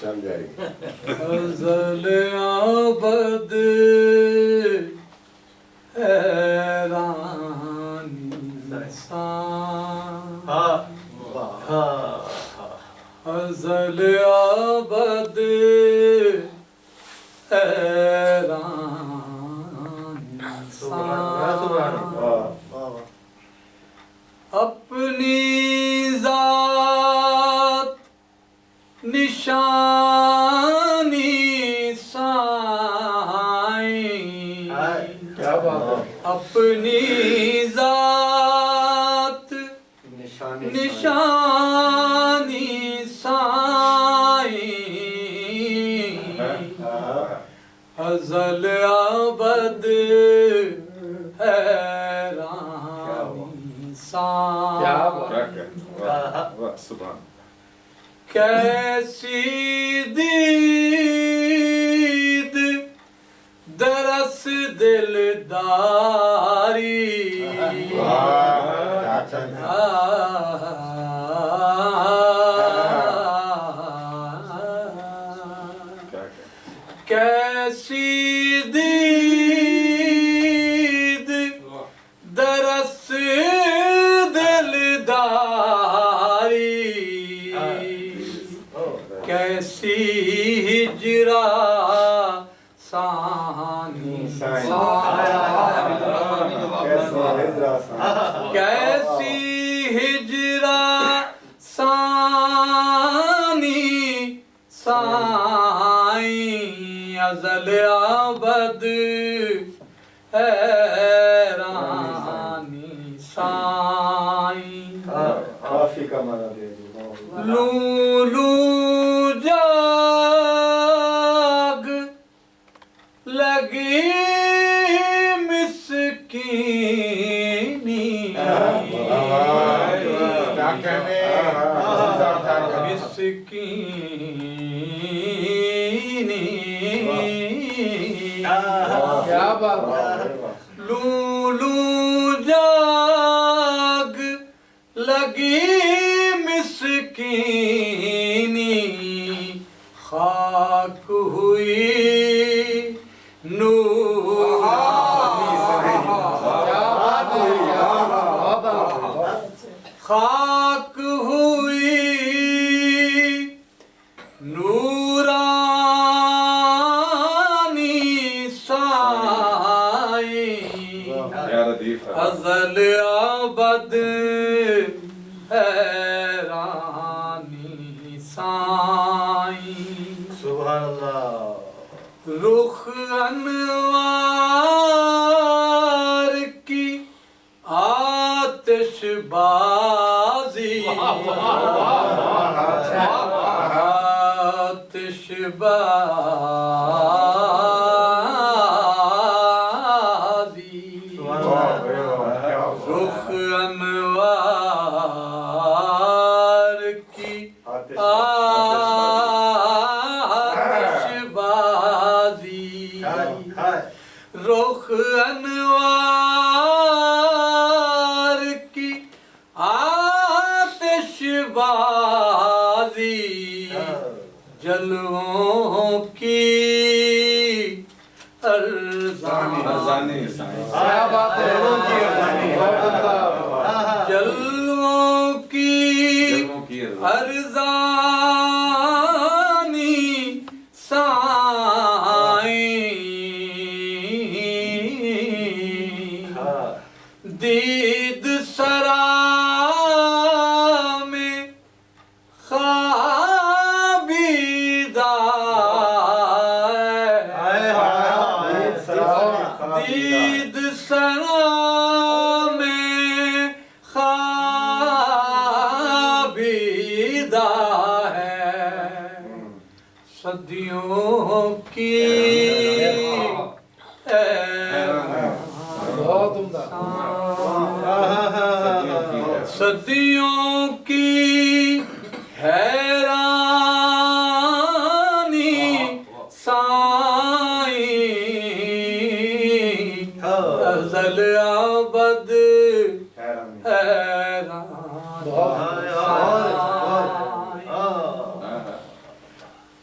चल जाएगी। अज़ल अबद हैरानी इंसान, अज़ल अबद हैरानी इंसान, अपनी ज़ात निशानी साईं, क्या बात है। अपनी ज़ात निशानी साईं, अज़ल अबद हैरानी साईं। सुभान। कैसी दीद दरस दिलदारी, कैसी दीद दरस दिलदारी, कैसी हिजरा सानी, कैसी हिजरा सानी साईं, अज़ल अबद हैरानी साईं। काफी का मना दे दो। लूलू जाग लगी मिस्कीनी, मिस्कीनी, क्या बात है। लूलू जाग लगी मिस्कीनी, खाक हुई खाक हुई नूरानी साईं, अज़ल अबद हैरानी साईं। सुभान अल्लाह। रुख अनवार की आतिशबाज़ी, आतिशबाज़ी, रुख अनवार की आतिशबाज़ी, रुख अनवार की आतिशबाज़ी, जलवों की अरज़ानी, क्या बात है। जलवों की अरज़ानी साईं, दीद सरा में ख़ाबीदा, दीद सरा में ख़ाबीदा है, सदियों की बहुत उम्दा। सदियों की हैरानी साईं, अज़ल अबद हैरानी साईं।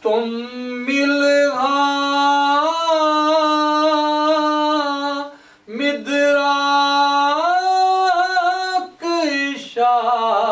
तुम मिलहा मिदराक इशारा